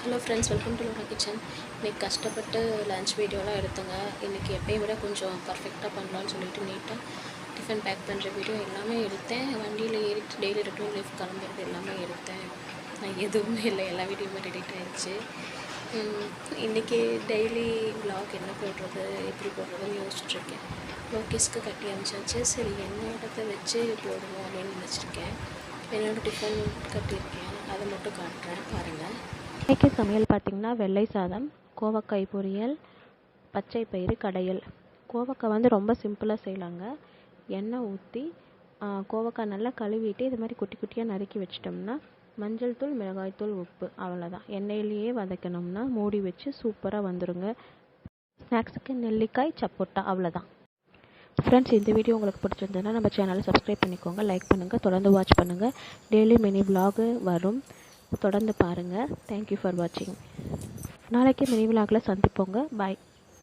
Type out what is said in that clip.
Hello friends, welcome to Lokah kitchen. இன்றைக்கி கஷ்டப்பட்டு lunch வீடியோலாம் எடுத்தேங்க. இன்றைக்கி எப்பயும் விட கொஞ்சம் பர்ஃபெக்டாக பண்ணலான்னு சொல்லிட்டு நீட்டாக டிஃபன் பேக் பண்ணுற வீடியோ எல்லாமே எடுத்தேன். வண்டியில் ஏறிட்டு டெய்லி ரிட்டர்ன் லைஃப் கிளம்புறது எல்லாமே எடுத்தேன். நான் எதுவுமே இல்லை, எல்லா வீடியோவுமே டெலிட் ஆகிடுச்சு. இன்றைக்கி டெய்லி விலாக் என்ன போடுறது, எப்படி போடுறதுன்னு யோசிச்சுட்ருக்கேன். லோகேஷ்க்கு கட்டி அனுப்பிச்சாச்சு. சரி, என்னோடத்தை வச்சு போடுவோம் அப்படின்னு நினச்சிருக்கேன். என்னோடய டிஃபன் கட்டியிருக்கேன், அதை மட்டும் காட்டுறேன் பாருங்கள். இன்றைக்கி சமையல் பார்த்திங்கன்னா வெள்ளை சாதம், கோவக்காய் பொரியல், பச்சை பயிறு கடையல். கோவக்காய் ரொம்ப சிம்பிளாக செய்யலாங்க. எண்ணெய் ஊற்றி கோவக்காய் நல்லா கழுவிட்டு இது மாதிரி குட்டி குட்டியாக நறுக்கி வச்சிட்டோம்னா மஞ்சள் தூள், மிளகாய் தூள், உப்பு, அவ்வளோதான். எண்ணெயிலேயே வதக்கணும்னா மூடி வச்சு சூப்பராக வந்துடுங்க. ஸ்நாக்ஸுக்கு நெல்லிக்காய் சப்போட்டா, அவ்வளோதான். ஃப்ரெண்ட்ஸ், இந்த வீடியோ உங்களுக்கு பிடிச்சிருந்ததுன்னா நம்ம சேனலை சப்ஸ்கிரைப் பண்ணிக்கோங்க, லைக் பண்ணுங்கள், தொடர்ந்து வாட்ச் பண்ணுங்கள். டெய்லி மினி விலாகு வரும், தொடர்ந்து பாருங்கள். தேங்க்யூ ஃபார் வாட்சிங். நாளைக்கு மினி விலாகில் சந்திப்போங்க. பாய்.